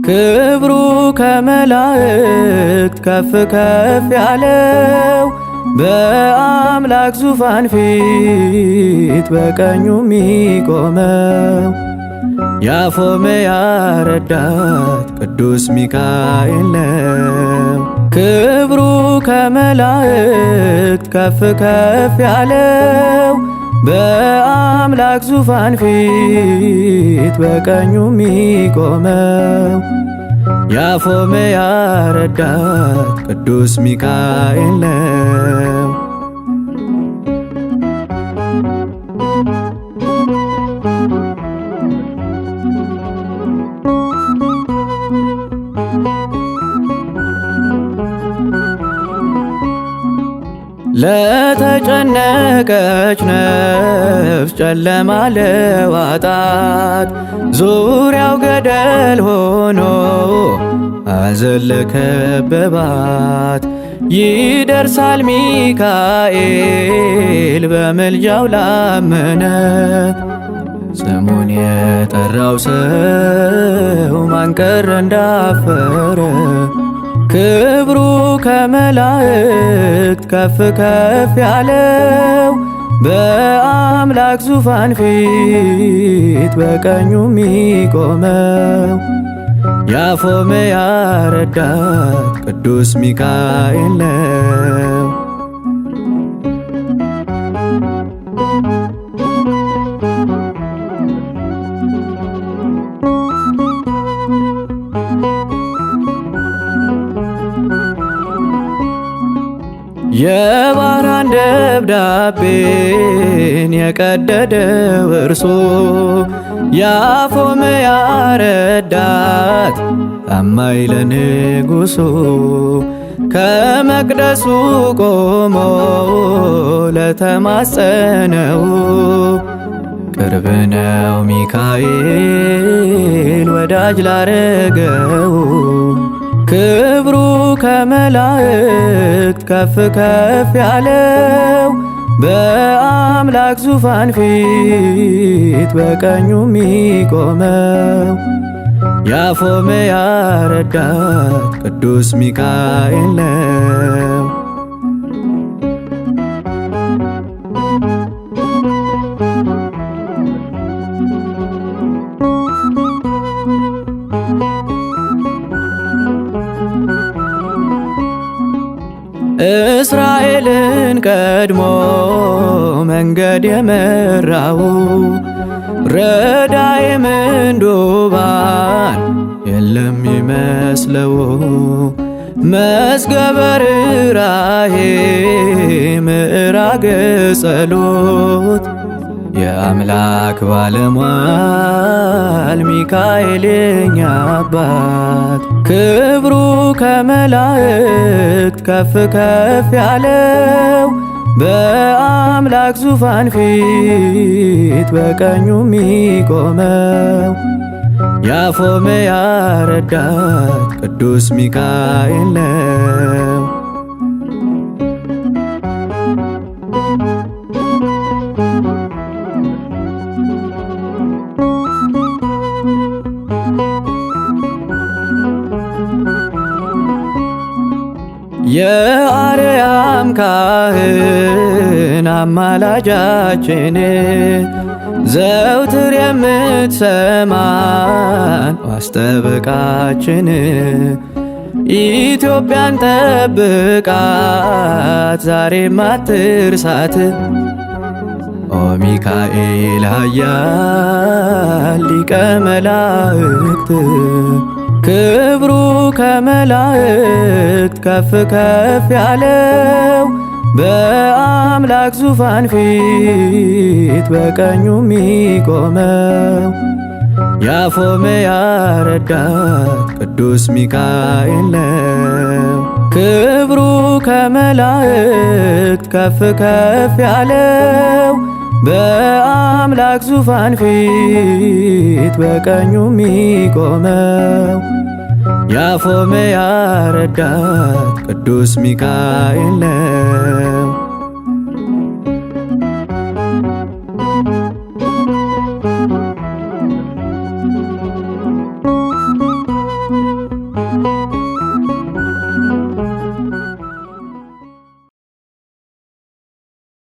ክብሩ ከመላእክት ከፍ ከፍ ያለው በአምላክ ዙፋን ፊት በቀኙ የሚቆመው የአፎምያ ረዳት ቅዱስ ሚካኤል ነው። ክብሩ ከመላእክት ከፍ ከፍ ያለው በአምላክ ዙፋን ፊት በቀኙ የሚቆመው የአፎምያ ረዳት ቅዱስ ሚካኤል ነው። ለተጨነቀች ነፍስ ጨለማ ለዋጣት ዙሪያው ገደል ሆኖ ሐዘን ለከበባት ይደርሳል ሚካኤል በምልጃው ላመነ። ስሙን የጠራው ሰው ማን ቀረ እንዳፈረ። ክብሩ ከመላእክት ከፍ ከፍ ያለው በአምላክ ዙፋን ፊት በቀኙ የሚቆመው የአፎምያ ረዳት ቅዱስ ሚካኤል ነው። የባህራን ደብዳቤን የቀደደው እርሱ የአፎምያ ረዳት ታማኝ ለንጉሡ ከመቅደሱ ቆሞ ለተማጸነው ቅርብ ነው ሚካኤል ወዳጅ ላረገው። ክብሩ ከመላእክት ከፍ ከፍ ያለው በአምላክ ዙፋን ፊት በቀኙ የሚቆመው የአፎምያ ረዳት ቅዱስ ሚካኤል ነው። እስራኤልን ቀድሞ መንገድ የመራው ረዳኤ ምንዱባን የለም ይመስለው። መዝገበ ርኅራኄ ምዕራገ ጸሎት የአምላክ ባለሟል ሚካኤል የኛ አባት። ክብሩ ከመላእክት ከፍ ከፍ ያለው በአምላክ ዙፋን ፊት በቀኙ የሚቆመው የአፎምያ ረዳት ቅዱስ ሚካኤል ነው። የአርያም ካህን አማላጃችን ዘውትር የምትሰማን ዋስጠበቃችን ኢትዮጵያን ጠብቃት ዛሬም አትርሳት። ኦ ሚካኤል ኃያል ሊቀ መላእክት ክብሩ ከመላእክት ከፍ ከፍ ያለው በአምላክ ዙፋን ፊት በቀኙ የሚቆመው የአፎምያ ረዳት ቅዱስ ሚካኤል ነው። ክብሩ ከመላእክት ከፍ ከፍ ያለው በአምላክ ዙፋን ፊት በቀኙ የሚቆመው የአፎምያ ረዳት ቅዱስ ሚካኤል ነው።